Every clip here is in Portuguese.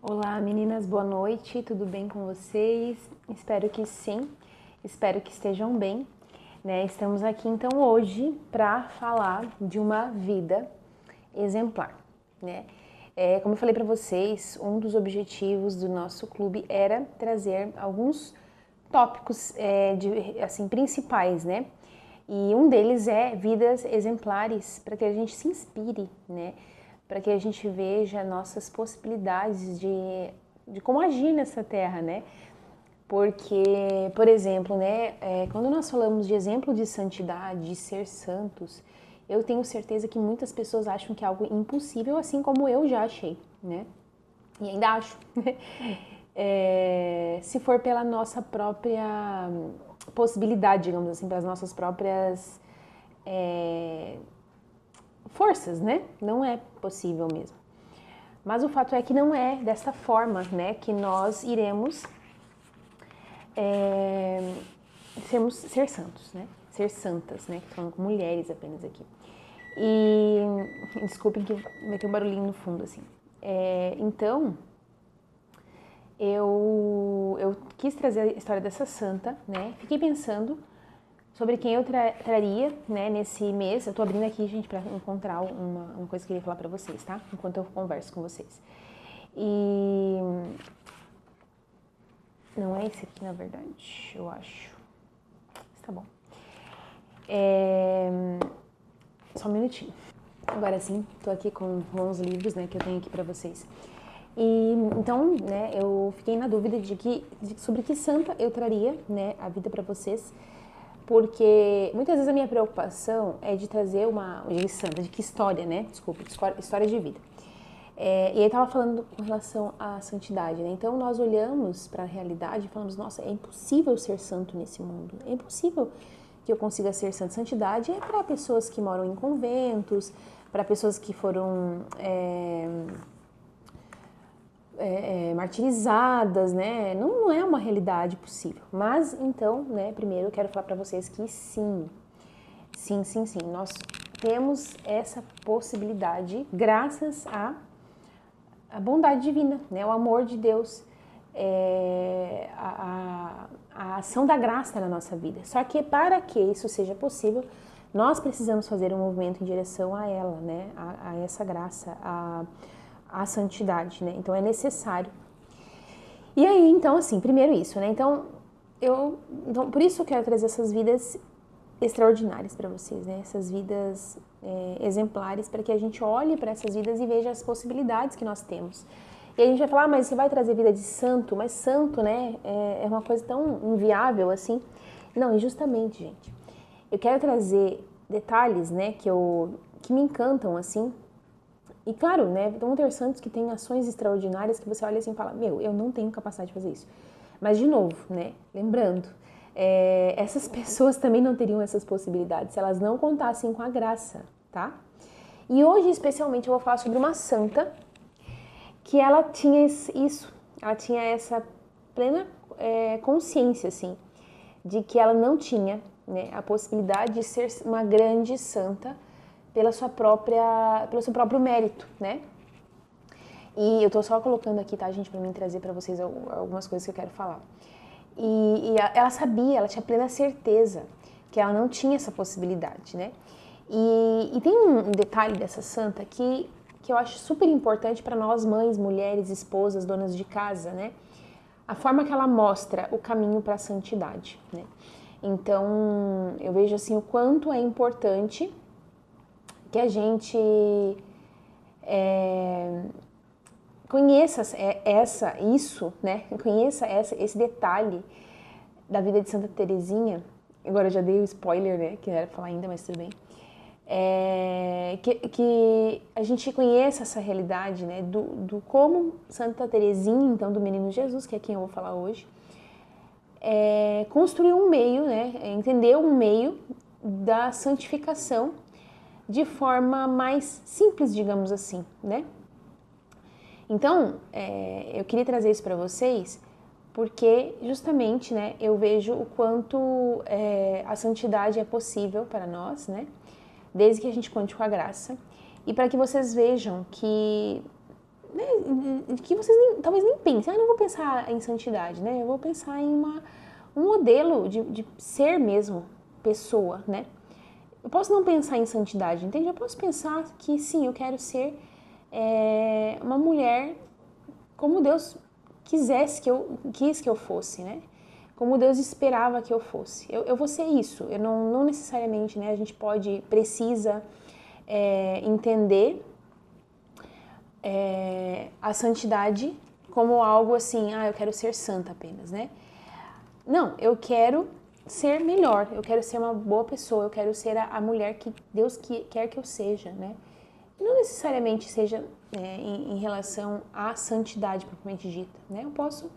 Olá meninas, boa noite, tudo bem com vocês? Espero que sim, espero que estejam bem, né? Estamos aqui então hoje para falar de uma vida exemplar, né? Como eu falei para vocês, um dos objetivos do nosso clube era trazer alguns tópicos assim, principais, né? E um deles é vidas exemplares, para que a gente se inspire, né? Para que a gente veja nossas possibilidades de como agir nessa terra, né? Porque, por exemplo, né, quando nós falamos de exemplo de santidade, de ser santos, eu tenho certeza que muitas pessoas acham que é algo impossível, assim como eu já achei, né? E ainda acho. Se for pela nossa própria possibilidade, digamos assim, pelas nossas próprias forças, né? Não é possível mesmo. Mas o fato é que não é dessa forma, né, que nós iremos ser santos, né? Ser santas, né? Falando com mulheres apenas aqui. E desculpem que vai ter um barulhinho no fundo, assim. Então, eu quis trazer a história dessa santa, né? Fiquei pensando sobre quem eu traria, né, nesse mês. Eu tô abrindo aqui, gente, para encontrar uma coisa que eu queria falar para vocês, tá? Enquanto eu converso com vocês. E não é esse aqui, na verdade, eu acho. Mas tá bom. Só um minutinho. Agora sim, tô aqui com uns livros, né, que eu tenho aqui para vocês. E então, né, eu fiquei na dúvida sobre que santa eu traria, né, a vida para vocês, porque muitas vezes a minha preocupação é de trazer de santa, de que história, né? Desculpa, história de vida. E aí estava falando com relação à santidade, né? Então nós olhamos para a realidade e falamos, nossa, é impossível ser santo nesse mundo, é impossível que eu consiga ser santo. Santidade é para pessoas que moram em conventos, para pessoas que foram martirizadas, né? Não é uma realidade possível. Mas então, né? Primeiro eu quero falar para vocês que sim, nós temos essa possibilidade graças à bondade divina, né? O amor de Deus, a ação da graça na nossa vida. Só que para que isso seja possível, nós precisamos fazer um movimento em direção a ela, né? A essa graça, a santidade, né? Então é necessário. E aí, então, assim, primeiro isso, né? Então, por isso eu quero trazer essas vidas extraordinárias para vocês, né? Essas vidas exemplares, para que a gente olhe para essas vidas e veja as possibilidades que nós temos. E a gente vai falar, mas você vai trazer vida de santo? Mas santo, né? É uma coisa tão inviável assim. Não, e justamente, gente, eu quero trazer detalhes, né? Que me encantam, assim. E claro, né, vão ter santos que têm ações extraordinárias que você olha assim e fala, meu, eu não tenho capacidade de fazer isso. Mas de novo, né, lembrando, essas pessoas também não teriam essas possibilidades se elas não contassem com a graça, tá? E hoje, especialmente, eu vou falar sobre uma santa que ela tinha isso, ela tinha essa plena consciência, assim, de que ela não tinha, né, a possibilidade de ser uma grande santa pelo seu próprio mérito, né? E eu tô só colocando aqui, tá, gente, pra mim trazer pra vocês algumas coisas que eu quero falar. Ela sabia, ela tinha plena certeza que ela não tinha essa possibilidade, né? E tem um detalhe dessa santa que eu acho super importante para nós mães, mulheres, esposas, donas de casa, né? A forma que ela mostra o caminho para a santidade, né? Então, eu vejo assim o quanto é importante que a gente conheça isso, né? Conheça esse detalhe da vida de Santa Teresinha. Agora eu já dei o spoiler, né? Que não era falar ainda, mas tudo bem. Que a gente conheça essa realidade, né? Do como Santa Teresinha, então do Menino Jesus, que é quem eu vou falar hoje, construiu um meio, né? Entendeu um meio da santificação de forma mais simples, digamos assim, né? Então, eu queria trazer isso para vocês porque justamente, né, eu vejo o quanto a santidade é possível para nós, né, desde que a gente conte com a graça, e para que vocês vejam que né, que vocês talvez nem pensem, não vou pensar em santidade, né? Eu vou pensar em um modelo de ser mesmo, pessoa, né? Eu posso não pensar em santidade, entende? Eu posso pensar que sim, eu quero ser uma mulher como Deus quis que eu fosse, né? Como Deus esperava que eu fosse. Eu vou ser isso. Eu não necessariamente, né? A gente precisa entender a santidade como algo assim, eu quero ser santa apenas, né? Não, eu quero ser melhor, eu quero ser uma boa pessoa, eu quero ser a mulher que Deus quer que eu seja, né? E não necessariamente seja em relação à santidade propriamente dita, né? Eu posso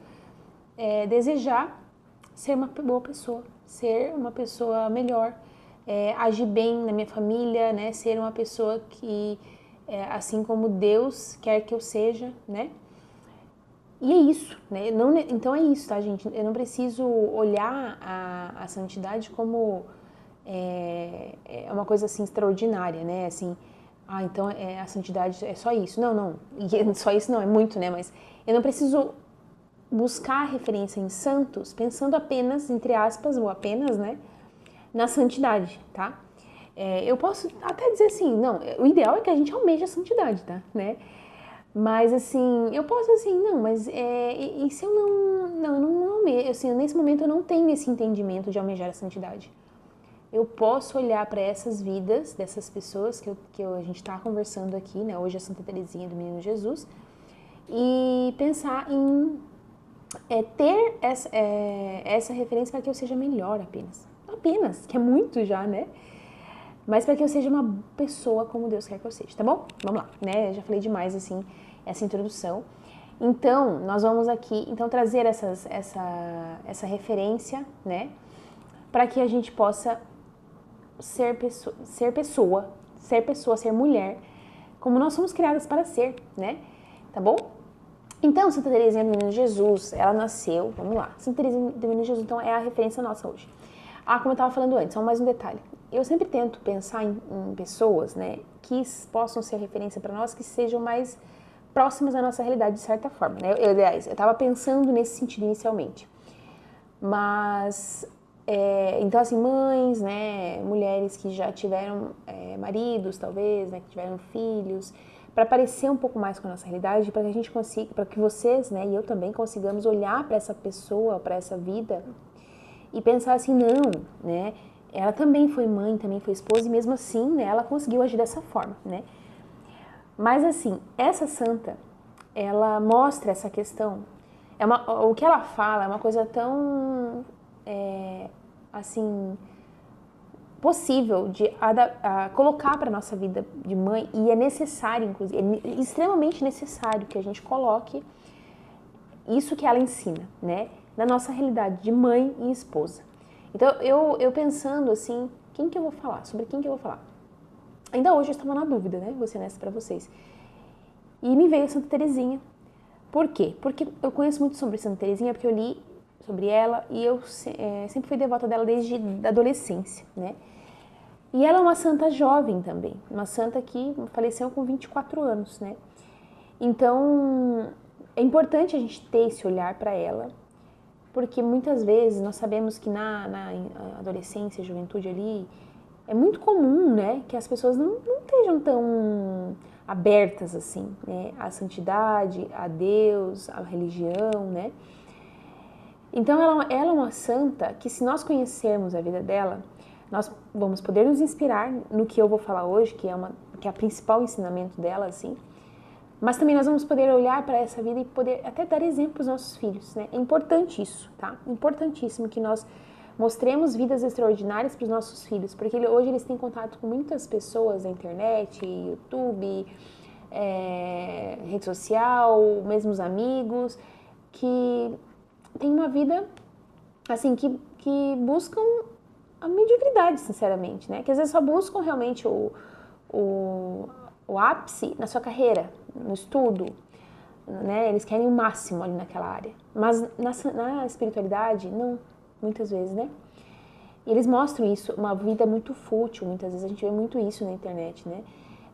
desejar ser uma boa pessoa, ser uma pessoa melhor, agir bem na minha família, né? Ser uma pessoa que, assim como Deus quer que eu seja, né? E é isso, né? Não, então é isso, tá, gente? Eu não preciso olhar a santidade como uma coisa assim extraordinária, né? Assim, então a santidade é só isso. Não. E só isso não, é muito, né? Mas eu não preciso buscar referência em santos pensando apenas, entre aspas, ou apenas, né? Na santidade, tá? Eu posso até dizer assim, não, o ideal é que a gente almeje a santidade, tá? Né? Mas assim, eu posso assim, não, mas e se eu não almejo, assim, nesse momento eu não tenho esse entendimento de almejar a santidade. Eu posso olhar para essas vidas dessas pessoas a gente está conversando aqui, né? Hoje a Santa Teresinha do Menino Jesus, e pensar em ter essa referência para que eu seja melhor apenas, que é muito já, né? Mas para que eu seja uma pessoa como Deus quer que eu seja, tá bom? Vamos lá, né? Eu já falei demais, assim, essa introdução. Então, nós vamos aqui, então, trazer essa referência, né? Para que a gente possa ser pessoa, ser mulher, como nós somos criadas para ser, né? Tá bom? Então, Santa Teresinha do Menino Jesus, ela nasceu, vamos lá, Santa Teresinha do Menino Jesus, então, é a referência nossa hoje. Como eu estava falando antes, só mais um detalhe. Eu sempre tento pensar em pessoas, né, que possam ser referência para nós, que sejam mais próximas da nossa realidade, de certa forma, né? Aliás, eu estava pensando nesse sentido inicialmente. Mas, então, assim, mães, né, mulheres que já tiveram maridos, talvez, né, que tiveram filhos, para parecer um pouco mais com a nossa realidade, para que a gente consiga, para que vocês, né, e eu também consigamos olhar para essa pessoa, para essa vida e pensar assim, não, né, ela também foi mãe, também foi esposa, e mesmo assim, né, ela conseguiu agir dessa forma, né. Mas, assim, essa santa, ela mostra essa questão, o que ela fala é uma coisa tão, assim, possível de colocar para a nossa vida de mãe, e é necessário, inclusive, é extremamente necessário que a gente coloque isso que ela ensina, né, na nossa realidade de mãe e esposa. Então, eu pensando assim, sobre quem que eu vou falar? Ainda hoje eu estava na dúvida, né, vou ser honesta para vocês. E me veio Santa Teresinha. Por quê? Porque eu conheço muito sobre Santa Teresinha, porque eu li sobre ela e eu sempre fui devota dela desde a adolescência, né? E ela é uma santa jovem também, uma santa que faleceu com 24 anos, né? Então, é importante a gente ter esse olhar para ela, porque muitas vezes nós sabemos que na adolescência, juventude ali, é muito comum, né, que as pessoas não estejam tão abertas assim, né, à santidade, a Deus, à religião, né? Então ela é uma santa que, se nós conhecermos a vida dela, nós vamos poder nos inspirar no que eu vou falar hoje, que é a principal ensinamento dela, assim. Mas também nós vamos poder olhar para essa vida e poder até dar exemplo aos nossos filhos, né? É importante isso, tá? Importantíssimo que nós mostremos vidas extraordinárias para os nossos filhos, porque hoje eles têm contato com muitas pessoas na internet, YouTube, rede social, mesmo os amigos, que têm uma vida, assim, que buscam a mediocridade, sinceramente, né? Que às vezes só buscam realmente o ápice na sua carreira, no estudo, né? Eles querem o máximo ali naquela área. Mas na espiritualidade, não, muitas vezes, né? E eles mostram isso, uma vida muito fútil, muitas vezes a gente vê muito isso na internet, né?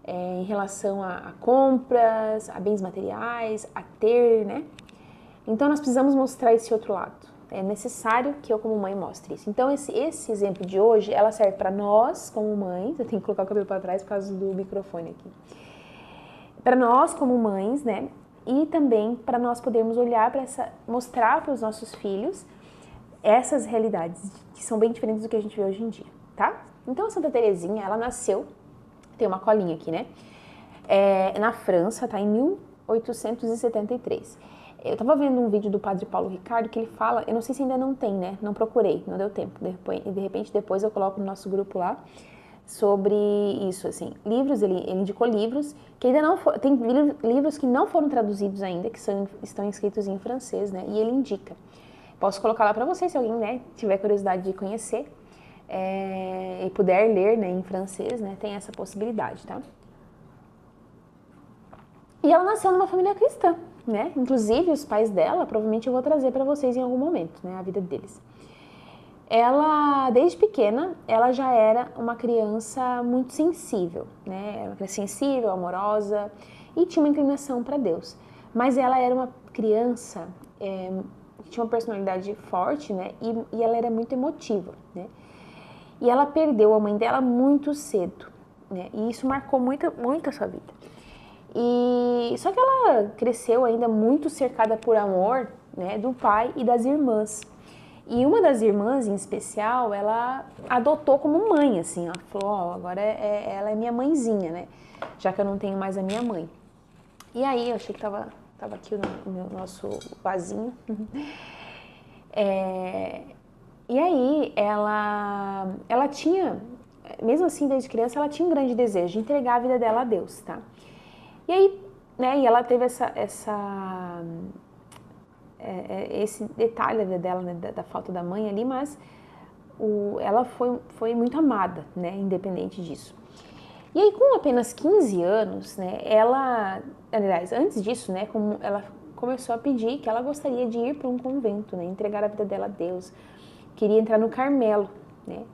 em relação a compras, a bens materiais, a ter, né? Então nós precisamos mostrar esse outro lado. É necessário que eu, como mãe, mostre isso. Então esse exemplo de hoje, ela serve para nós, como mães. Eu tenho que colocar o cabelo para trás por causa do microfone aqui. Para nós, como mães, né? E também para nós podermos olhar para mostrar para os nossos filhos essas realidades que são bem diferentes do que a gente vê hoje em dia, tá? Então a Santa Teresinha, ela nasceu, tem uma colinha aqui, né? Na França, tá? Em 1873. Eu tava vendo um vídeo do Padre Paulo Ricardo que ele fala, eu não sei se ainda não tem, né? Não procurei, não deu tempo. De repente depois eu coloco no nosso grupo lá sobre isso, assim. Livros, ele indicou livros que ainda não foram, tem livros que não foram traduzidos ainda, que estão escritos em francês, né? E ele indica. Posso colocar lá para vocês, se alguém, né, tiver curiosidade de conhecer e puder ler, né, em francês, né? Tem essa possibilidade, tá? E ela nasceu numa família cristã, né? Inclusive, os pais dela, provavelmente eu vou trazer para vocês em algum momento, né? A vida deles. Ela, desde pequena, ela já era uma criança muito sensível, né? Era uma criança sensível, amorosa e tinha uma inclinação para Deus. Mas ela era uma criança que tinha uma personalidade forte, né? E ela era muito emotiva, né? E ela perdeu a mãe dela muito cedo, né? E isso marcou muito, muito a sua vida. Só que ela cresceu ainda muito cercada por amor, né, do pai e das irmãs. E uma das irmãs, em especial, ela adotou como mãe, assim. Ela falou, agora ela é minha mãezinha, né? Já que eu não tenho mais a minha mãe. E aí, eu achei que tava aqui o nosso vasinho. E aí, ela tinha, mesmo assim, desde criança, ela tinha um grande desejo de entregar a vida dela a Deus, tá? E aí, né, e ela teve esse detalhe da vida dela, né, da falta da mãe ali, mas ela foi muito amada, né, independente disso. E aí, com apenas 15 anos, né, aliás, antes disso, né, ela começou a pedir que ela gostaria de ir para um convento, né, entregar a vida dela a Deus, queria entrar no Carmelo, né.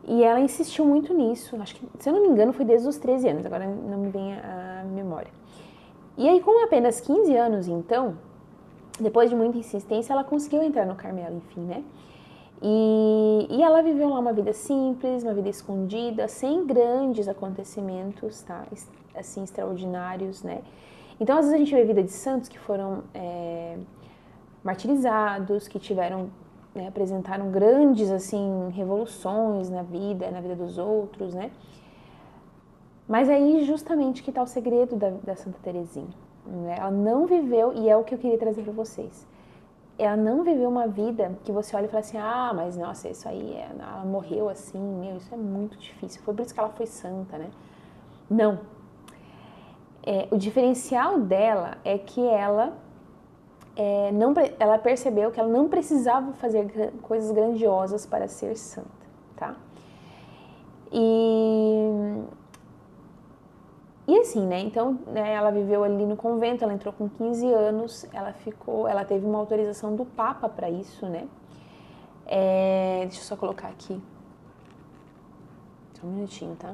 E ela insistiu muito nisso, acho que, se eu não me engano, foi desde os 13 anos, agora não me vem a memória. E aí, com apenas 15 anos, então, depois de muita insistência, ela conseguiu entrar no Carmelo, enfim, né? E ela viveu lá uma vida simples, uma vida escondida, sem grandes acontecimentos, tá? Assim, extraordinários, né? Então, às vezes a gente vê a vida de santos que foram martirizados, que tiveram, né, apresentaram grandes, assim, revoluções na vida dos outros, né? Mas aí, justamente, que está o segredo da Santa Teresinha, né? Ela não viveu, e é o que eu queria trazer para vocês, ela não viveu uma vida que você olha e fala assim, mas nossa, isso aí, ela morreu assim, meu, isso é muito difícil, foi por isso que ela foi santa, né? Não. O diferencial dela é que ela percebeu que ela não precisava fazer coisas grandiosas para ser santa, tá? E assim, né, então, né, ela viveu ali no convento, ela entrou com 15 anos, ela teve uma autorização do Papa para isso, né? Deixa eu só colocar aqui, só um minutinho, tá?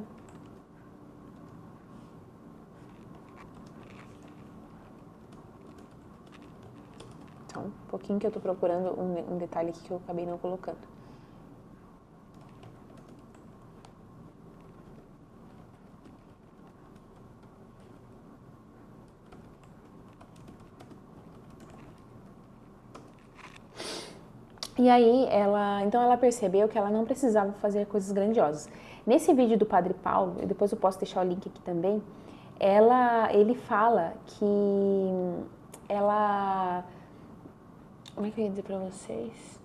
Então, um pouquinho que eu tô procurando um detalhe aqui que eu acabei não colocando. E aí, então ela percebeu que ela não precisava fazer coisas grandiosas. Nesse vídeo do Padre Paulo, e depois eu posso deixar o link aqui também, ele fala que ela... Como é que eu ia dizer pra vocês?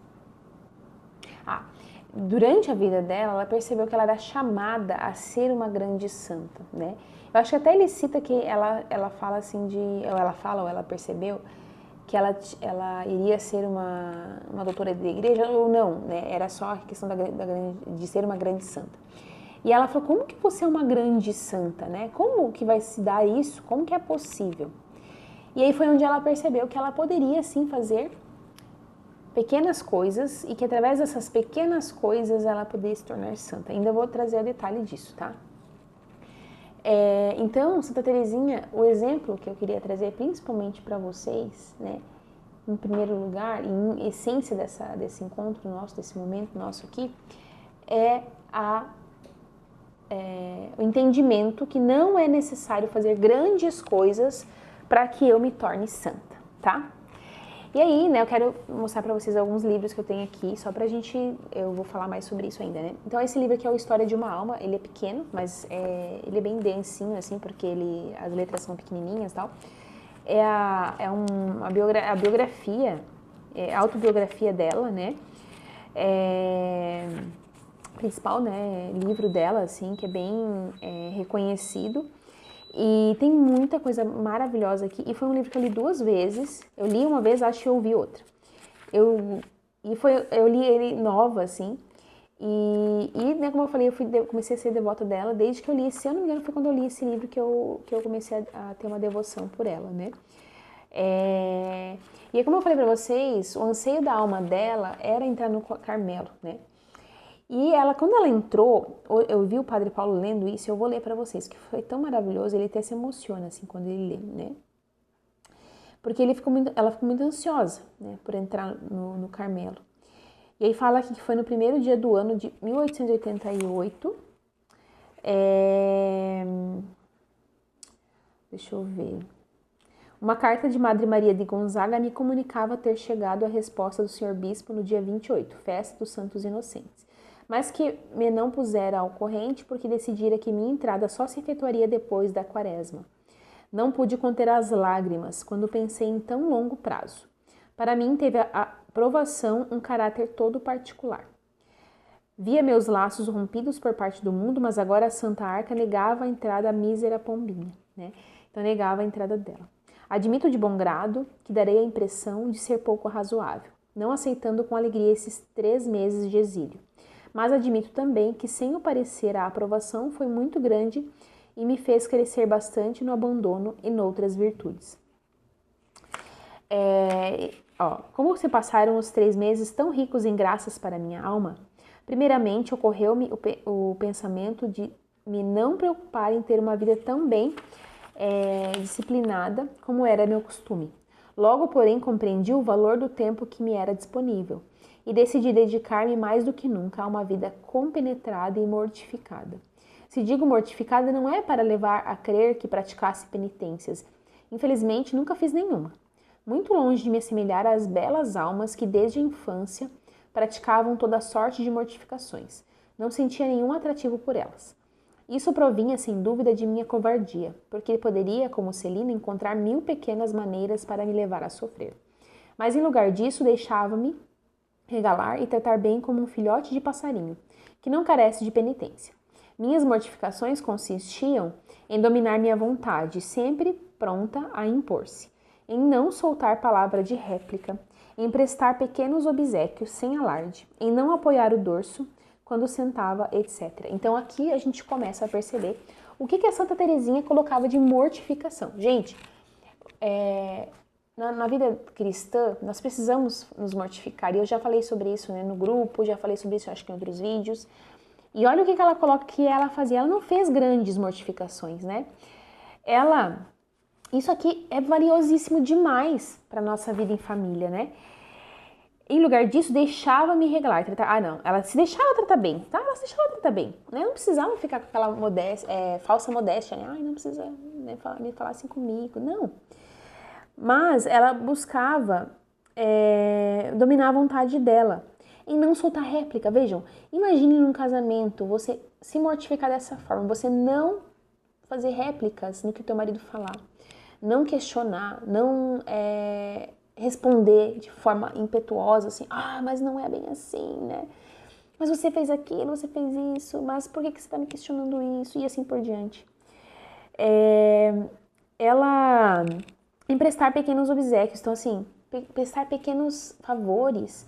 Durante a vida dela, ela percebeu que ela era chamada a ser uma grande santa, né? Eu acho que até ele cita que ela fala assim ou ela percebeu que ela iria ser uma doutora da igreja ou não, né? Era só a questão de ser uma grande santa. E ela falou, como que você é uma grande santa, né? Como que vai se dar isso? Como que é possível? E aí foi onde ela percebeu que ela poderia, sim, fazer pequenas coisas e que através dessas pequenas coisas ela poderia se tornar santa. Ainda vou trazer o detalhe disso, tá? Então, Santa Teresinha, o exemplo que eu queria trazer principalmente para vocês, né, em primeiro lugar, em essência desse encontro nosso, desse momento nosso aqui, é o entendimento que não é necessário fazer grandes coisas para que eu me torne santa, tá? E aí, né, eu quero mostrar para vocês alguns livros que eu tenho aqui, só pra gente, eu vou falar mais sobre isso ainda, né? Então, esse livro aqui é o História de uma Alma, ele é pequeno, mas ele é bem densinho, assim, porque as letras são pequenininhas e tal. A biografia, a autobiografia dela, né? Principal, né, livro dela, assim, que é bem reconhecido. E tem muita coisa maravilhosa aqui. E foi um livro que eu li 2 vezes. Eu li uma vez, acho que eu ouvi outra. Eu li ele nova, assim. Né, como eu falei, comecei a ser devota dela desde que eu li. Se eu não me engano, foi quando eu li esse livro que eu comecei a ter uma devoção por ela, né? E aí, como eu falei pra vocês, o anseio da alma dela era entrar no Carmelo, né? E ela, quando ela entrou, eu vi o Padre Paulo lendo isso, eu vou ler para vocês, que foi tão maravilhoso, ele até se emociona, assim, quando ele lê, né? Porque ela ficou muito ansiosa, né, por entrar no Carmelo. E aí fala aqui que foi no primeiro dia do ano de 1888, deixa eu ver. Uma carta de Madre Maria de Gonzaga me comunicava ter chegado a resposta do Senhor Bispo no dia 28, festa dos Santos Inocentes, mas que me não pusera ao corrente porque decidira que minha entrada só se efetuaria depois da quaresma. Não pude conter as lágrimas quando pensei em tão longo prazo. Para mim teve a provação um caráter todo particular. Via meus laços rompidos por parte do mundo, mas agora a Santa Arca negava a entrada à mísera pombinha, né? Então negava a entrada dela. Admito de bom grado que darei a impressão de ser pouco razoável, não aceitando com alegria esses 3 meses de exílio. Mas admito também que sem o parecer a aprovação foi muito grande e me fez crescer bastante no abandono e noutras virtudes. Como se passaram os 3 meses tão ricos em graças para minha alma, primeiramente ocorreu-me o pensamento de me não preocupar em ter uma vida tão bem disciplinada como era meu costume. Logo, porém, compreendi o valor do tempo que me era disponível e decidi dedicar-me mais do que nunca a uma vida compenetrada e mortificada. Se digo mortificada, não é para levar a crer que praticasse penitências. Infelizmente, nunca fiz nenhuma. Muito longe de me assemelhar às belas almas que desde a infância praticavam toda sorte de mortificações. Não sentia nenhum atrativo por elas. Isso provinha, sem dúvida, de minha covardia, porque poderia, como Celina, encontrar 1000 pequenas maneiras para me levar a sofrer. Mas, em lugar disso, deixava-me regalar e tratar bem como um filhote de passarinho, que não carece de penitência. Minhas mortificações consistiam em dominar minha vontade, sempre pronta a impor-se, em não soltar palavra de réplica, em prestar pequenos obséquios sem alarde, em não apoiar o dorso quando sentava, etc. Então aqui a gente começa a perceber o que a Santa Teresinha colocava de mortificação. Gente, na vida cristã, nós precisamos nos mortificar. E eu já falei sobre isso, né, no grupo, já falei sobre isso, acho que em outros vídeos. E olha o que ela coloca que ela fazia. Ela não fez grandes mortificações, né? Isso aqui é valiosíssimo demais para nossa vida em família, né? Em lugar disso, deixava-me regalar, tratar. Não, ela se deixava tratar bem, tá? Ela se deixava tratar bem, né? Não precisava ficar com aquela falsa modéstia, né? Ai, não precisa, né, me falar assim comigo, não. Mas ela buscava dominar a vontade dela, em não soltar réplica. Vejam, imagine num casamento você se mortificar dessa forma, você não fazer réplicas no que o teu marido falar, não questionar, não responder de forma impetuosa, assim, mas não é bem assim, né? Mas você fez aquilo, você fez isso, mas por que você está me questionando isso? E assim por diante. Ela emprestar pequenos obséquios, então assim, prestar pequenos favores,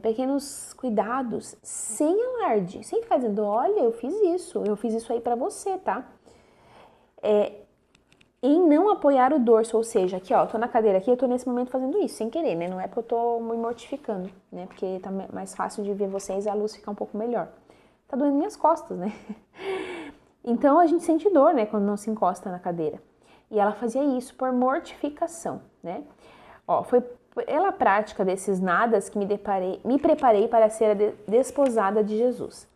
pequenos cuidados, sem alarde, sem ficar dizendo, olha, eu fiz isso aí pra você, tá? Em não apoiar o dorso, ou seja, aqui ó, tô na cadeira aqui, eu tô nesse momento fazendo isso, sem querer, né? Não é porque eu tô me mortificando, né? Porque tá mais fácil de ver vocês e a luz ficar um pouco melhor. Tá doendo minhas costas, né? Então a gente sente dor, né, quando não se encosta na cadeira. E ela fazia isso por mortificação, né? Ó, foi pela prática desses nadas que me preparei para ser a desposada de Jesus.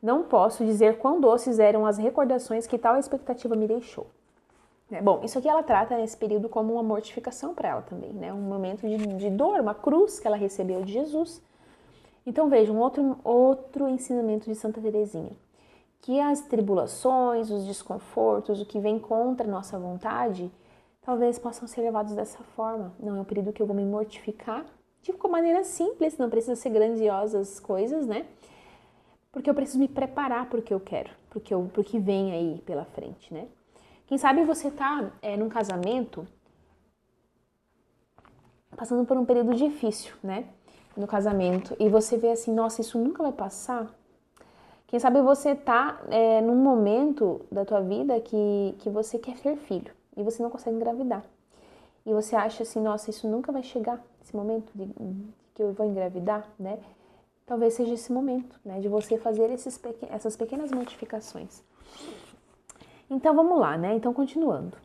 Não posso dizer quão doces eram as recordações que tal expectativa me deixou. Bom, isso aqui ela trata nesse período como uma mortificação para ela também, né? Um momento de dor, uma cruz que ela recebeu de Jesus. Então vejam, outro ensinamento de Santa Teresinha, que as tribulações, os desconfortos, o que vem contra a nossa vontade, talvez possam ser levados dessa forma. Não é um período que eu vou me mortificar, de maneira simples, não precisa ser grandiosas coisas, né? Porque eu preciso me preparar para o que eu quero, para o que vem aí pela frente, né? Quem sabe você tá num casamento passando por um período difícil, né? No casamento, e você vê assim, nossa, isso nunca vai passar. Quem sabe você tá num momento da tua vida que você quer ter filho e você não consegue engravidar. E você acha assim, nossa, isso nunca vai chegar, esse momento de que eu vou engravidar, né? Talvez seja esse momento, né, de você fazer essas pequenas modificações. Então vamos lá, né? Então continuando.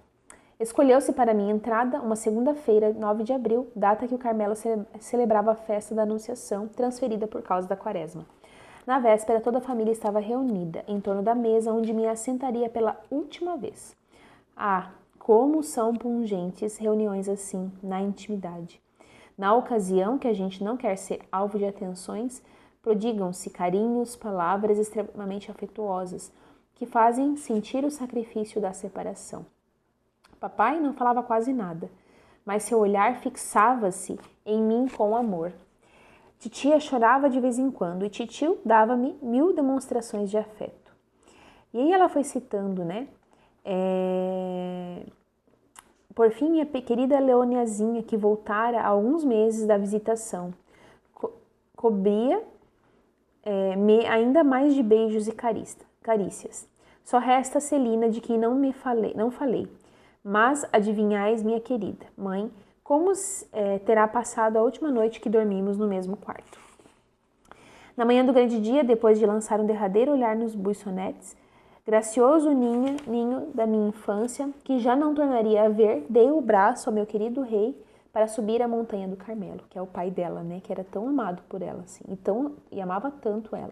Escolheu-se para minha entrada uma segunda-feira, 9 de abril, data que o Carmelo celebrava a festa da Anunciação, transferida por causa da Quaresma. Na véspera, toda a família estava reunida em torno da mesa onde me assentaria pela última vez. Ah, como são pungentes reuniões assim, na intimidade. Na ocasião que a gente não quer ser alvo de atenções, prodigam-se carinhos, palavras extremamente afetuosas, que fazem sentir o sacrifício da separação. Papai não falava quase nada, mas seu olhar fixava-se em mim com amor. Titia chorava de vez em quando e titio dava-me 1000 demonstrações de afeto. E aí ela foi citando, né? Por fim, minha querida Leoniazinha, que voltara há alguns meses da visitação, cobria me ainda mais de beijos e carícias. Só resta a Celina, de quem não falei. Mas adivinhais, minha querida mãe, como terá passado a última noite que dormimos no mesmo quarto. Na manhã do grande dia, depois de lançar um derradeiro olhar nos buissonetes, gracioso ninho da minha infância, que já não tornaria a ver, dei o braço ao meu querido rei para subir a montanha do Carmelo, que é o pai dela, né, que era tão amado por ela, assim, e amava tanto ela.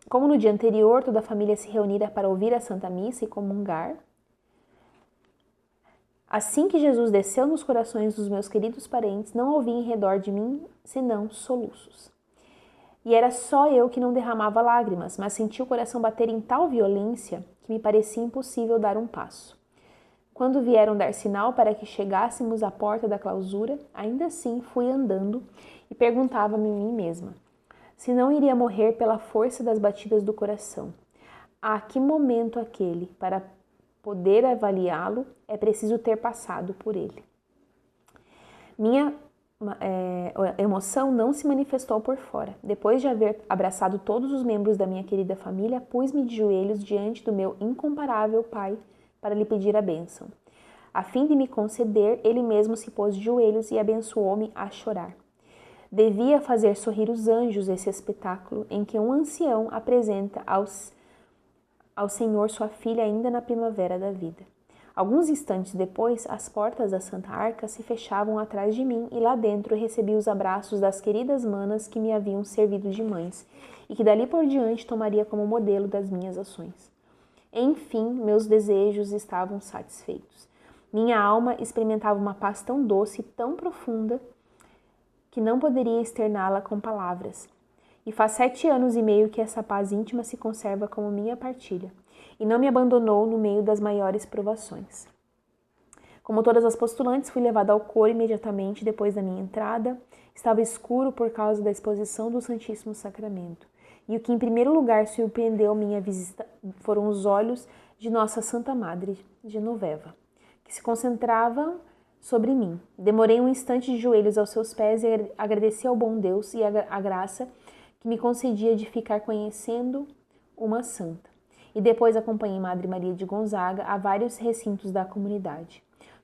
Como no dia anterior, toda a família se reunira para ouvir a Santa Missa e comungar, assim que Jesus desceu nos corações dos meus queridos parentes, não ouvi em redor de mim senão soluços. E era só eu que não derramava lágrimas, mas senti o coração bater em tal violência que me parecia impossível dar um passo. Quando vieram dar sinal para que chegássemos à porta da clausura, ainda assim fui andando e perguntava-me a mim mesma se não iria morrer pela força das batidas do coração. A que momento aquele, para poder avaliá-lo, é preciso ter passado por ele. Minha emoção não se manifestou por fora. Depois de haver abraçado todos os membros da minha querida família, pus-me de joelhos diante do meu incomparável pai para lhe pedir a bênção. A fim de me conceder, ele mesmo se pôs de joelhos e abençoou-me a chorar. Devia fazer sorrir os anjos esse espetáculo em que um ancião apresenta ao Senhor sua filha ainda na primavera da vida. Alguns instantes depois, as portas da Santa Arca se fechavam atrás de mim e lá dentro recebi os abraços das queridas manas que me haviam servido de mães e que dali por diante tomaria como modelo das minhas ações. Enfim, meus desejos estavam satisfeitos. Minha alma experimentava uma paz tão doce e tão profunda que não poderia externá-la com palavras. E faz 7 anos e meio que essa paz íntima se conserva como minha partilha, e não me abandonou no meio das maiores provações. Como todas as postulantes, fui levada ao coro imediatamente depois da minha entrada. Estava escuro por causa da exposição do Santíssimo Sacramento. E o que em primeiro lugar surpreendeu minha visita foram os olhos de Nossa Santa Madre Genoveva, que se concentravam sobre mim. Demorei um instante de joelhos aos seus pés e agradeci ao bom Deus e a graça que me concedia de ficar conhecendo uma santa. E depois acompanhei Madre Maria de Gonzaga a vários recintos da comunidade.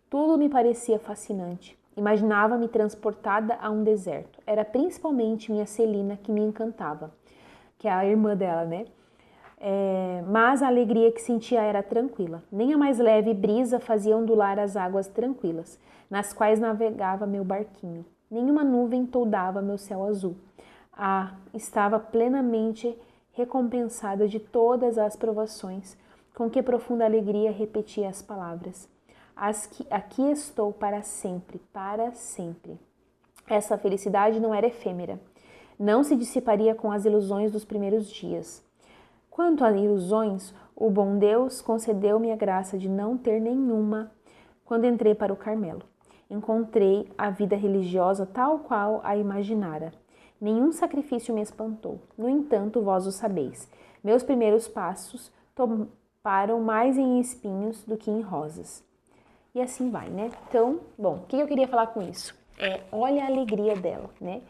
Tudo me parecia fascinante. Imaginava-me transportada a um deserto. Era principalmente minha Celina que me encantava, que é a irmã dela, né? Mas a alegria que sentia era tranquila. Nem a mais leve brisa fazia ondular as águas tranquilas, nas quais navegava meu barquinho. Nenhuma nuvem toldava meu céu azul. Estava plenamente recompensada de todas as provações, com que profunda alegria repetia as palavras. Aqui estou para sempre, para sempre. Essa felicidade não era efêmera. Não se dissiparia com as ilusões dos primeiros dias. Quanto a ilusões, o bom Deus concedeu-me a graça de não ter nenhuma quando entrei para o Carmelo. Encontrei a vida religiosa tal qual a imaginara. Nenhum sacrifício me espantou. No entanto, vós o sabeis. Meus primeiros passos toparam mais em espinhos do que em rosas. E assim vai, né? Então, bom, o que eu queria falar com isso? Olha a alegria dela, né?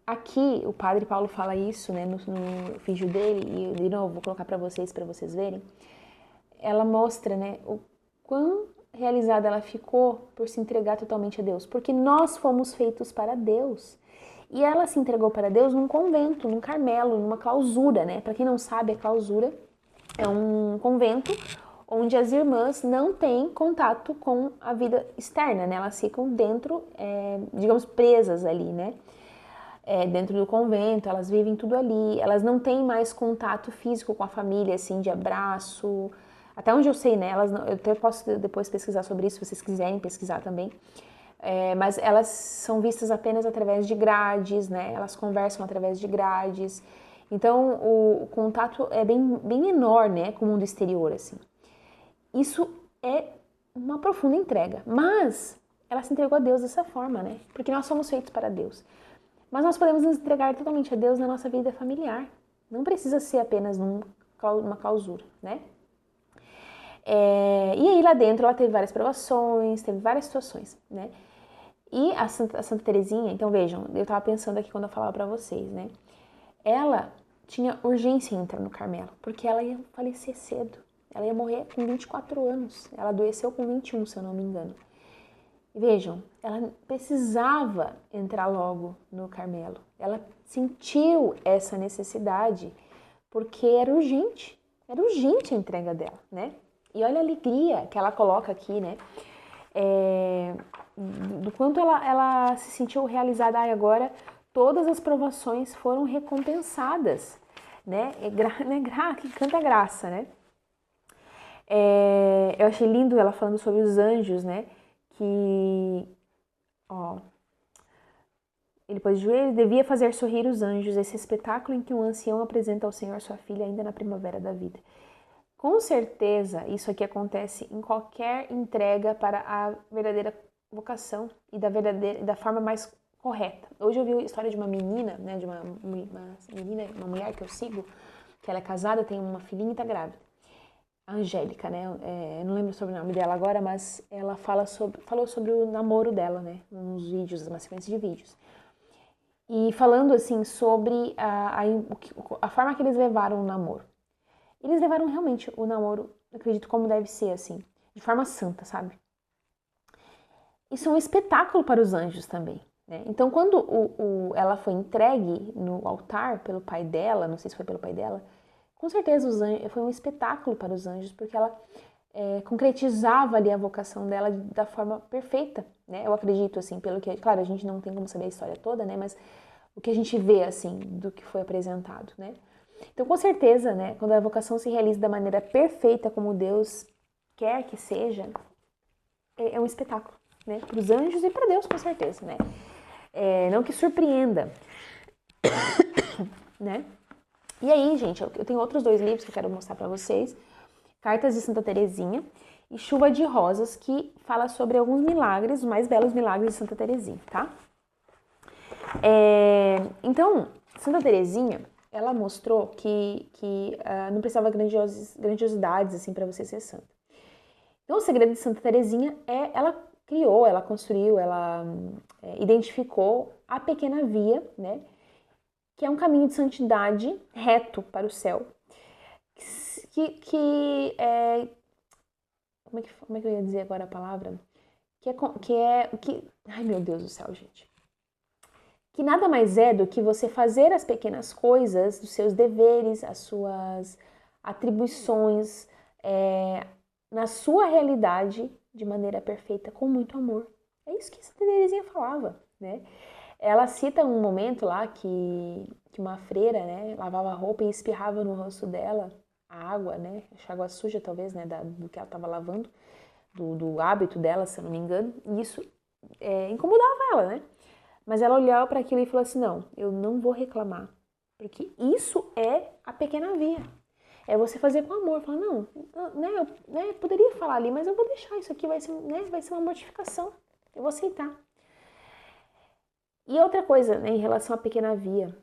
Aqui o Padre Paulo fala isso, né, no vídeo dele, e de novo vou colocar para vocês verem. Ela mostra, né, o quão realizada ela ficou por se entregar totalmente a Deus, porque nós fomos feitos para Deus. E ela se entregou para Deus num convento, num Carmelo, numa clausura, né? Para quem não sabe, a clausura é um convento onde as irmãs não têm contato com a vida externa, né? Elas ficam dentro, digamos, presas ali, né? Dentro do convento, elas vivem tudo ali, elas não têm mais contato físico com a família, assim, de abraço. Até onde eu sei, né? Eu até posso depois pesquisar sobre isso, se vocês quiserem pesquisar também. Mas elas são vistas apenas através de grades, né? Elas conversam através de grades. Então, o contato é bem menor, né? Com o mundo exterior, assim. Isso é uma profunda entrega. Mas ela se entregou a Deus dessa forma, né? Porque nós somos feitos para Deus. Mas nós podemos nos entregar totalmente a Deus na nossa vida familiar. Não precisa ser apenas uma clausura, né? E aí lá dentro ela teve várias provações, teve várias situações, né? E a Santa Teresinha, então vejam, eu tava pensando aqui quando eu falava pra vocês, né? Ela tinha urgência em entrar no Carmelo, porque ela ia falecer cedo. Ela ia morrer com 24 anos. Ela adoeceu com 21, se eu não me engano. Vejam, ela precisava entrar logo no Carmelo. Ela sentiu essa necessidade porque era urgente a entrega dela, né? E olha a alegria que ela coloca aqui, né? Do quanto ela se sentiu realizada. Agora todas as provações foram recompensadas, né? Que canta graça, né? Eu achei lindo ela falando sobre os anjos, né? Que, ele pôs de joelhos, devia fazer sorrir os anjos, esse espetáculo em que um ancião apresenta ao Senhor sua filha ainda na primavera da vida. Com certeza, isso aqui acontece em qualquer entrega para a verdadeira vocação e da forma mais correta. Hoje eu vi a história de uma menina, né, de uma mulher que eu sigo, que ela é casada, tem uma filhinha e está grávida. A Angélica, né? Não lembro sobre o nome dela agora, mas ela falou sobre o namoro dela, né? Uns vídeos, uma sequência de vídeos. E falando assim sobre a forma que eles levaram o namoro. Eles levaram realmente o namoro, acredito, como deve ser, assim, de forma santa, sabe? Isso é um espetáculo para os anjos também, né? Então, quando ela foi entregue no altar pelo pai dela, não sei se foi pelo pai dela, com certeza foi um espetáculo para os anjos, porque ela concretizava ali a vocação dela da forma perfeita, né? Eu acredito, assim, pelo que... Claro, a gente não tem como saber a história toda, né? Mas o que a gente vê, assim, do que foi apresentado, né? Então, com certeza, né? Quando a vocação se realiza da maneira perfeita como Deus quer que seja, é um espetáculo, né? Para os anjos e para Deus, com certeza, né? Não que surpreenda, né? E aí, gente, eu tenho outros 2 livros que eu quero mostrar para vocês. Cartas de Santa Teresinha e Chuva de Rosas, que fala sobre alguns milagres, os mais belos milagres de Santa Teresinha, tá? Então, Santa Teresinha, ela mostrou que não precisava grandiosidades assim para você ser santa. Então, o segredo de Santa Teresinha ela criou, ela construiu, ela identificou a pequena via, né? Que é um caminho de santidade reto para o céu, como é que eu ia dizer agora a palavra? Ai, meu Deus do céu, gente. que nada mais é do que você fazer as pequenas coisas, os seus deveres, as suas atribuições, na sua realidade, de maneira perfeita, com muito amor. É isso que Santa Teresinha falava, né? Ela cita um momento lá que uma freira, né, lavava a roupa e espirrava no rosto dela a água, né, a água suja talvez, né, do que ela estava lavando, do hábito dela, se eu não me engano, e isso incomodava ela, né? Mas ela olhava para aquilo e falou assim, não, eu não vou reclamar, porque isso é a pequena via. É você fazer com amor, falar, não, né, poderia falar ali, mas eu vou deixar isso aqui, vai ser uma mortificação, eu vou aceitar. E outra coisa, né, em relação à pequena via,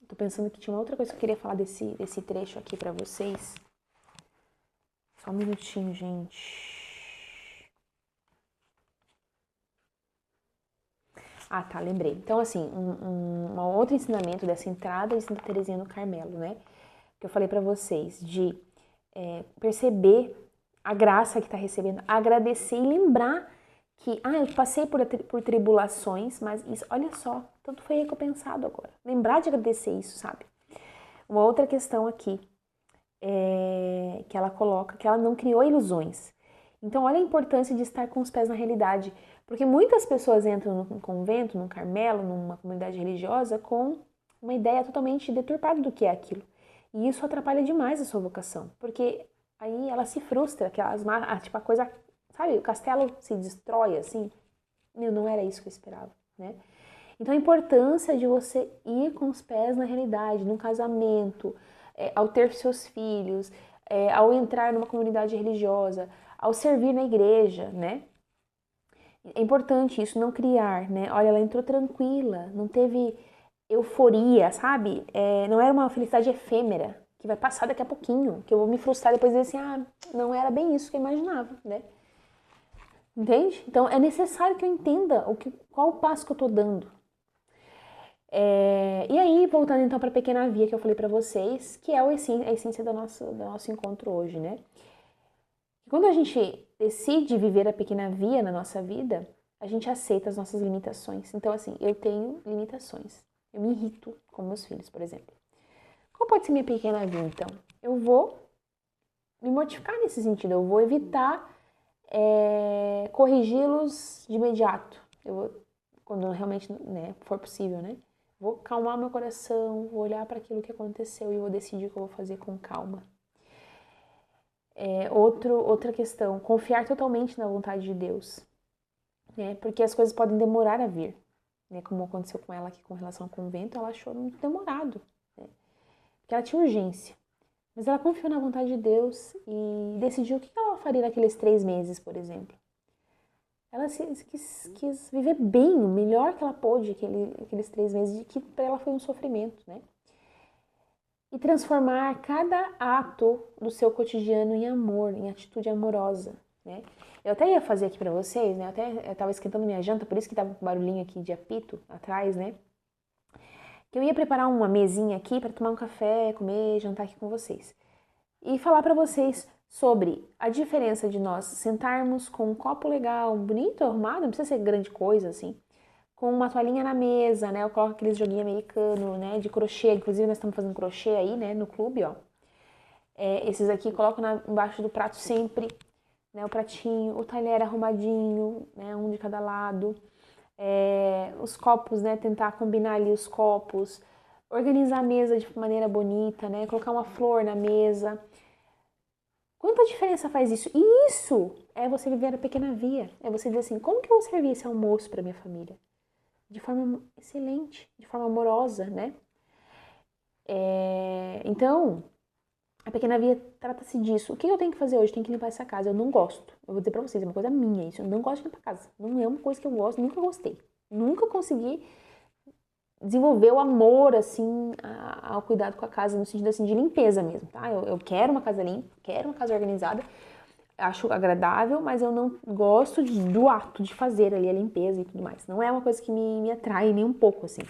tô pensando que tinha uma outra coisa que eu queria falar desse trecho aqui pra vocês. Só um minutinho, gente. Ah, tá, lembrei. Então, assim, um outro ensinamento dessa entrada de Santa Teresinha no Carmelo, né? Que eu falei pra vocês, de perceber a graça que tá recebendo, agradecer e lembrar que, eu passei por tribulações, mas isso, olha só, tudo foi recompensado agora. Lembrar de agradecer isso, sabe? Uma outra questão aqui, que ela coloca, que ela não criou ilusões. Então, olha a importância de estar com os pés na realidade, porque muitas pessoas entram num convento, num Carmelo, numa comunidade religiosa, com uma ideia totalmente deturpada do que é aquilo. E isso atrapalha demais a sua vocação, porque aí ela se frustra, tipo a coisa, sabe, o castelo se destrói assim. Não era isso que eu esperava, né? Então a importância de você ir com os pés na realidade, num casamento, ao ter seus filhos, ao entrar numa comunidade religiosa, ao servir na igreja, né? É importante isso, não criar, né? Olha, ela entrou tranquila, não teve euforia, sabe? Não era uma felicidade efêmera, que vai passar daqui a pouquinho, que eu vou me frustrar depois e dizer assim, não era bem isso que eu imaginava, né? Entende? Então é necessário que eu entenda qual o passo que eu tô dando. E aí, voltando então para a pequena via que eu falei para vocês, que é a essência do nosso encontro hoje, né? Quando a gente decide viver a pequena via na nossa vida, a gente aceita as nossas limitações. Então, assim, eu tenho limitações. Eu me irrito com meus filhos, por exemplo. Qual pode ser minha pequena via, então? Eu vou me mortificar nesse sentido. Eu vou evitar corrigi-los de imediato. Quando realmente, né, for possível, né? Vou calmar meu coração, vou olhar para aquilo que aconteceu e vou decidir o que eu vou fazer com calma. Outra questão, confiar totalmente na vontade de Deus, né? Porque as coisas podem demorar a vir, né? Como aconteceu com ela aqui com relação ao convento, ela achou muito demorado, né? Porque ela tinha urgência. Mas ela confiou na vontade de Deus e decidiu o que ela faria naqueles 3 meses, por exemplo. Ela quis viver bem, o melhor que ela pôde aqueles 3 meses, que para ela foi um sofrimento, né? E transformar cada ato do seu cotidiano em amor, em atitude amorosa, né? Eu até ia fazer aqui para vocês, né? Eu tava esquentando minha janta, por isso que tava com barulhinho aqui de apito atrás, né? Que eu ia preparar uma mesinha aqui para tomar um café, comer, jantar aqui com vocês. E falar para vocês sobre a diferença de nós sentarmos com um copo legal, bonito, arrumado, não precisa ser grande coisa assim, com uma toalhinha na mesa, né? Eu coloco aqueles joguinhos americanos, né? De crochê, inclusive nós estamos fazendo crochê aí, né? No clube, ó. Esses aqui coloco embaixo do prato sempre, né? O pratinho, o talher arrumadinho, né? Um de cada lado. Os copos, né? Tentar combinar ali os copos. Organizar a mesa de maneira bonita, né? Colocar uma flor na mesa. Quanta diferença faz isso? E isso é você viver a pequena via. É você dizer assim, como que eu vou servir esse almoço para minha família? De forma excelente, de forma amorosa, né? Então, a pequena via trata-se disso. O que eu tenho que fazer hoje? Eu tenho que limpar essa casa. Eu não gosto. Eu vou dizer pra vocês, é uma coisa minha isso. Eu não gosto de limpar a casa. Não é uma coisa que eu gosto, nunca gostei. Nunca consegui desenvolver o amor, assim, ao cuidado com a casa, no sentido, assim, de limpeza mesmo, tá? Eu quero uma casa limpa, quero uma casa organizada, acho agradável, mas eu não gosto do ato de fazer ali a limpeza e tudo mais. Não é uma coisa que me atrai nem um pouco, assim.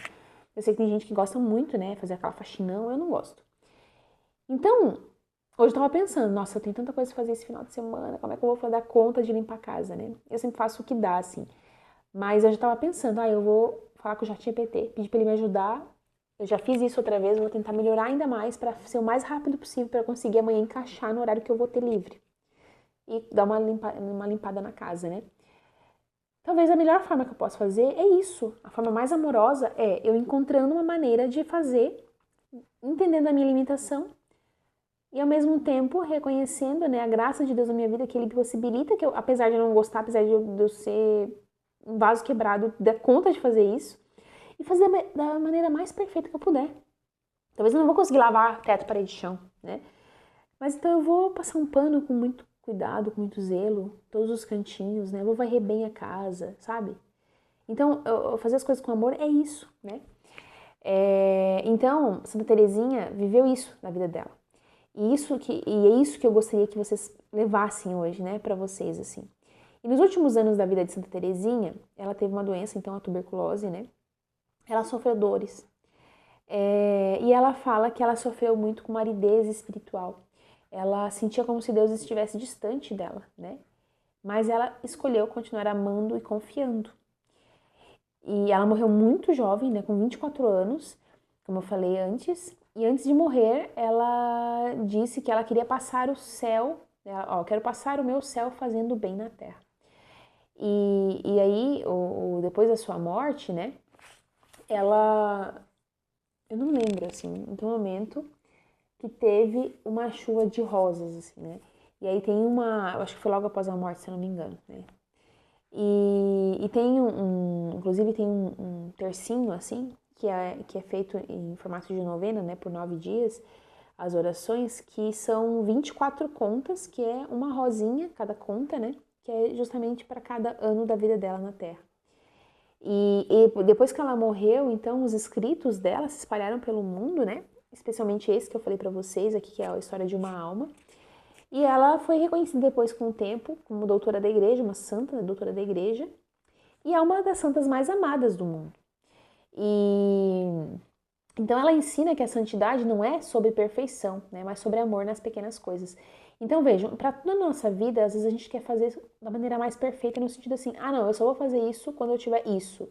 Eu sei que tem gente que gosta muito, né, fazer aquela faxinão, eu não gosto. Então, hoje eu tava pensando, nossa, eu tenho tanta coisa pra fazer esse final de semana, como é que eu vou dar conta de limpar a casa, né? Eu sempre faço o que dá, assim. Mas eu já estava pensando, eu vou falar com o ChatGPT, pedir para ele me ajudar. Eu já fiz isso outra vez, vou tentar melhorar ainda mais para ser o mais rápido possível para conseguir amanhã encaixar no horário que eu vou ter livre. E dar uma limpada na casa, né? Talvez a melhor forma que eu possa fazer é isso. A forma mais amorosa é eu encontrando uma maneira de fazer, entendendo a minha limitação e ao mesmo tempo reconhecendo, né, a graça de Deus na minha vida, que Ele possibilita que eu, apesar de eu não gostar, apesar de eu ser um vaso quebrado, dar conta de fazer isso e fazer da maneira mais perfeita que eu puder. Talvez eu não vou conseguir lavar teto, parede e chão, né? Mas então eu vou passar um pano com muito cuidado, com muito zelo, todos os cantinhos, né? Eu vou varrer bem a casa, sabe? Então, eu fazer as coisas com amor é isso, né? Então, Santa Teresinha viveu isso na vida dela. E é isso que eu gostaria que vocês levassem hoje, né, para vocês, assim. E nos últimos anos da vida de Santa Teresinha, ela teve uma doença, então a tuberculose, né? Ela sofreu dores. E ela fala que ela sofreu muito com aridez espiritual. Ela sentia como se Deus estivesse distante dela, né? Mas ela escolheu continuar amando e confiando. E ela morreu muito jovem, né, com 24 anos, como eu falei antes. E antes de morrer, ela disse que ela queria passar o céu, né, eu quero passar o meu céu fazendo bem na terra. E aí, depois da sua morte, né, eu não lembro, assim, em que momento que teve uma chuva de rosas, assim, né. E aí tem eu acho que foi logo após a morte, se eu não me engano, né. E tem inclusive tem um tercinho, assim, que é feito em formato de novena, né, por 9 dias, as orações, que são 24 contas, que é uma rosinha, cada conta, né, que é justamente para cada ano da vida dela na Terra. E depois que ela morreu, então, os escritos dela se espalharam pelo mundo, né, especialmente esse que eu falei para vocês aqui, que é a história de uma alma. E ela foi reconhecida depois, com o tempo, como doutora da igreja, uma santa doutora da igreja, e é uma das santas mais amadas do mundo. E então ela ensina que a santidade não é sobre perfeição, né, mas sobre amor nas pequenas coisas. Então vejam, para toda a nossa vida, às vezes a gente quer fazer da maneira mais perfeita, no sentido assim, não, eu só vou fazer isso quando eu tiver isso.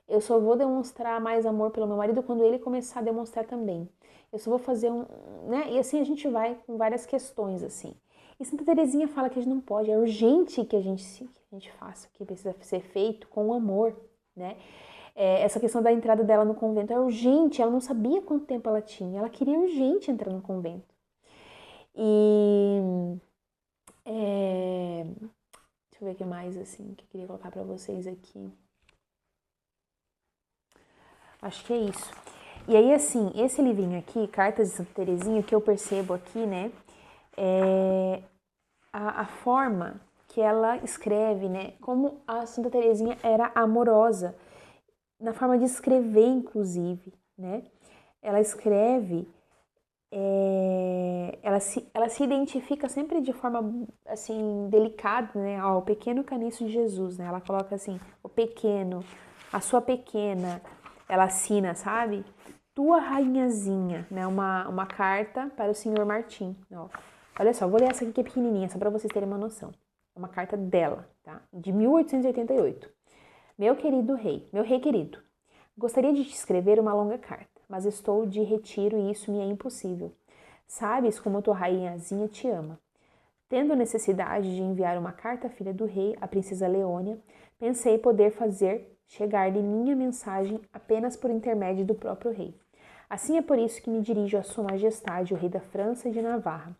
Eu só vou demonstrar mais amor pelo meu marido quando ele começar a demonstrar também. Eu só vou fazer né? E assim a gente vai com várias questões, assim. E Santa Teresinha fala que a gente não pode, é urgente que a gente faça, que precisa ser feito com amor, né? Essa questão da entrada dela no convento é urgente, ela não sabia quanto tempo ela tinha, ela queria urgente entrar no convento. E deixa eu ver o que mais, assim, que eu queria colocar para vocês aqui. Acho que é isso. E aí, assim, esse livrinho aqui, Cartas de Santa Teresinha, o que eu percebo aqui, né, é a forma que ela escreve, né, como a Santa Teresinha era amorosa, na forma de escrever, inclusive, né, ela escreve, ela se identifica sempre de forma, assim, delicada, né, o pequeno caniço de Jesus, né, ela coloca assim, o pequeno, a sua pequena, ela assina, sabe? Tua rainhazinha, né? Uma carta para o senhor Martim. Ó. Olha só, vou ler essa aqui que é pequenininha, só para vocês terem uma noção. É uma carta dela, tá? De 1888. Meu rei querido, gostaria de te escrever uma longa carta, mas estou de retiro e isso me é impossível. Sabes como tua rainhazinha te ama. Tendo necessidade de enviar uma carta à filha do rei, a princesa Leônia, pensei poder fazer chegar-lhe minha mensagem apenas por intermédio do próprio rei. Assim é por isso que me dirijo a sua majestade, o rei da França e de Navarra.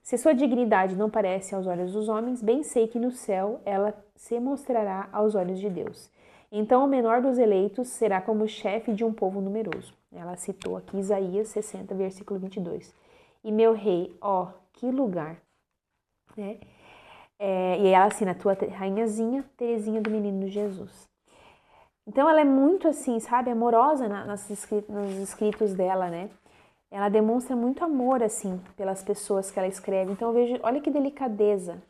Se sua dignidade não parece aos olhos dos homens, bem sei que no céu ela se mostrará aos olhos de Deus. Então o menor dos eleitos será como chefe de um povo numeroso. Ela citou aqui Isaías 60, versículo 22. E meu rei, que lugar! Né? E ela assina, tua rainhazinha, Teresinha do Menino Jesus. Então ela é muito assim, sabe, amorosa nos escritos dela, né? Ela demonstra muito amor, assim, pelas pessoas que ela escreve. Então eu vejo, olha que delicadeza.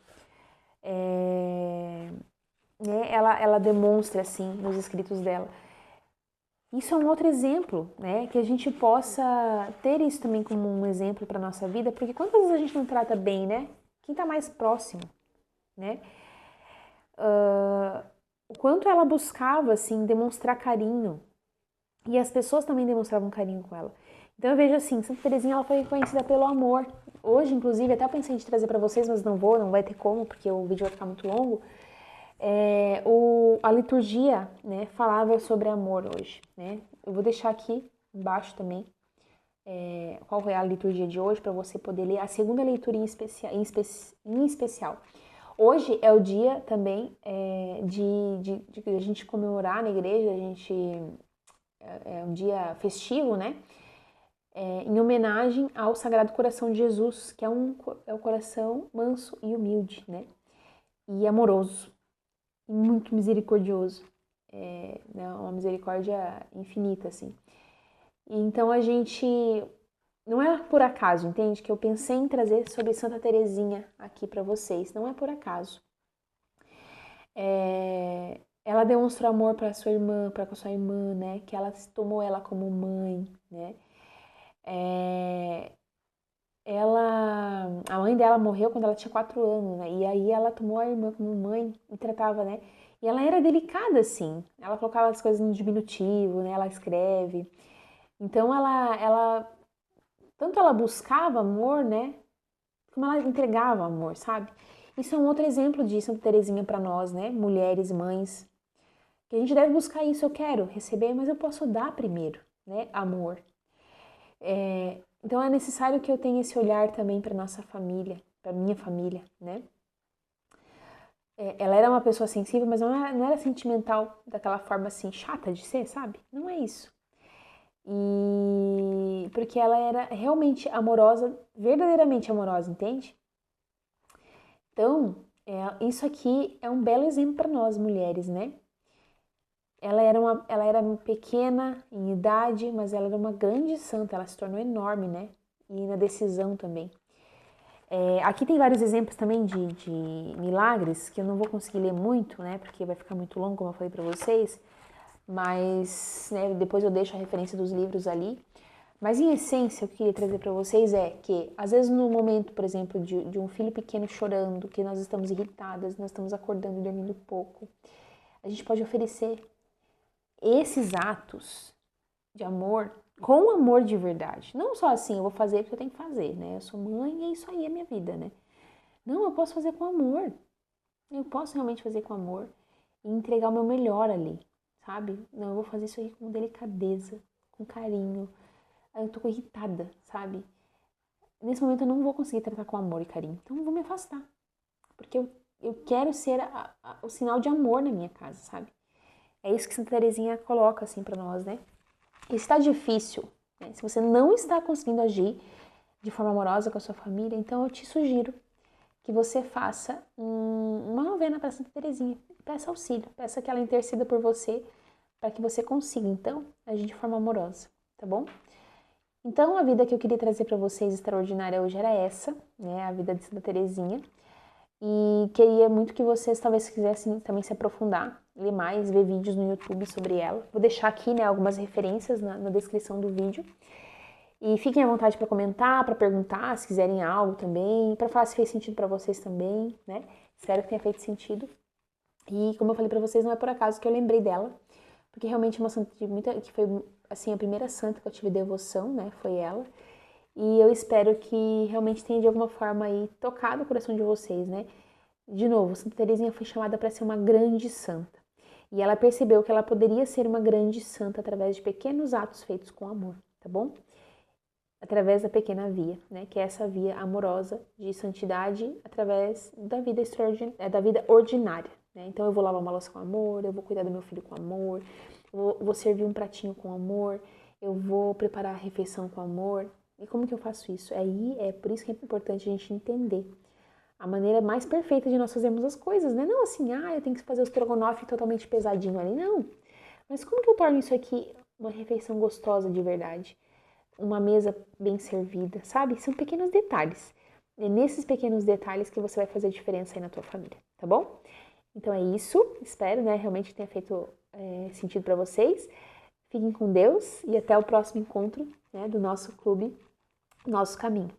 Né? Ela demonstra, assim, nos escritos dela. Isso é um outro exemplo, né? Que a gente possa ter isso também como um exemplo para nossa vida, porque quantas vezes a gente não trata bem, né? Quem está mais próximo, né? o quanto ela buscava, assim, demonstrar carinho. E as pessoas também demonstravam carinho com ela. Então eu vejo assim, Santa Teresinha ela foi reconhecida pelo amor. Hoje, inclusive, até pensei em trazer para vocês, mas não vai ter como, porque o vídeo vai ficar muito longo. A liturgia, né, falava sobre amor hoje, né? Eu vou deixar aqui embaixo também qual é a liturgia de hoje, para você poder ler a segunda leitura em especial. Hoje é o dia também de a gente comemorar na igreja, é um dia festivo, né? Em homenagem ao Sagrado Coração de Jesus, que é um coração manso e humilde, né? E amoroso, e muito misericordioso, né? Uma misericórdia infinita, assim. E então a gente, não é por acaso, entende? Que eu pensei em trazer sobre Santa Teresinha aqui para vocês, não é por acaso. Ela demonstrou amor para sua irmã, para com a sua irmã, né? Que ela tomou ela como mãe, né? A mãe dela morreu quando ela tinha 4 anos, né? E aí ela tomou a irmã como mãe e tratava, né? E ela era delicada, assim. Ela colocava as coisas no diminutivo, né? Ela escreve. Então tanto ela buscava amor, né? Como ela entregava amor, sabe? Isso é um outro exemplo de Santa Teresinha para nós, né? Mulheres, mães. Que a gente deve buscar isso. Eu quero receber, mas eu posso dar primeiro, né? Amor. Então é necessário que eu tenha esse olhar também para nossa família, para minha família, né? Ela era uma pessoa sensível, mas não era sentimental daquela forma assim chata de ser, sabe? Não é isso. E porque ela era realmente amorosa, verdadeiramente amorosa, entende? Então, isso aqui é um belo exemplo para nós mulheres, né? Ela era pequena em idade, mas ela era uma grande santa, ela se tornou enorme, né? E na decisão também. Aqui tem vários exemplos também de milagres, que eu não vou conseguir ler muito, né? Porque vai ficar muito longo, como eu falei para vocês. Mas né, depois eu deixo a referência dos livros ali. Mas em essência, o que eu queria trazer para vocês é que, às vezes, no momento, por exemplo, de um filho pequeno chorando, que nós estamos irritadas, nós estamos acordando e dormindo pouco, a gente pode oferecer esses atos de amor com amor de verdade. Não só assim, eu vou fazer porque eu tenho que fazer, né? Eu sou mãe e é isso aí, é minha vida, né? Não, eu posso fazer com amor. Eu posso realmente fazer com amor e entregar o meu melhor ali, sabe? Não, eu vou fazer isso aí com delicadeza, com carinho. Eu tô irritada, sabe? Nesse momento eu não vou conseguir tratar com amor e carinho, então eu vou me afastar. Porque eu quero ser o sinal de amor na minha casa, sabe? É isso que Santa Teresinha coloca assim para nós, né? E se tá difícil, né? Se você não está conseguindo agir de forma amorosa com a sua família, então eu te sugiro que você faça uma novena para Santa Teresinha. Peça auxílio, peça que ela interceda por você para que você consiga, então, agir de forma amorosa, tá bom? Então, a vida que eu queria trazer para vocês extraordinária hoje era essa, né? A vida de Santa Teresinha. E queria muito que vocês talvez quisessem também se aprofundar, ler mais, ver vídeos no YouTube sobre ela. Vou deixar aqui, né, algumas referências na descrição do vídeo. E fiquem à vontade para comentar, para perguntar, se quiserem algo também, para falar se fez sentido para vocês também, né? Espero que tenha feito sentido. E como eu falei para vocês, não é por acaso que eu lembrei dela, porque realmente é uma santa que foi assim a primeira santa que eu tive devoção, né? Foi ela. E eu espero que realmente tenha de alguma forma aí tocado o coração de vocês, né? De novo, Santa Teresinha foi chamada para ser uma grande santa. E ela percebeu que ela poderia ser uma grande santa através de pequenos atos feitos com amor, tá bom? Através da pequena via, né? Que é essa via amorosa de santidade através da vida da vida ordinária, né? Então eu vou lavar uma louça com amor, eu vou cuidar do meu filho com amor, eu vou servir um pratinho com amor, eu vou preparar a refeição com amor. E como que eu faço isso? Aí é por isso que é importante a gente entender a maneira mais perfeita de nós fazermos as coisas, né? Não assim, eu tenho que fazer o estrogonofe totalmente pesadinho ali, não. Mas como que eu torno isso aqui uma refeição gostosa de verdade? Uma mesa bem servida, sabe? São pequenos detalhes. É nesses pequenos detalhes que você vai fazer a diferença aí na tua família, tá bom? Então é isso. Espero, né, realmente que tenha feito sentido para vocês. Fiquem com Deus e até o próximo encontro, né, do nosso clube, Nosso Caminho.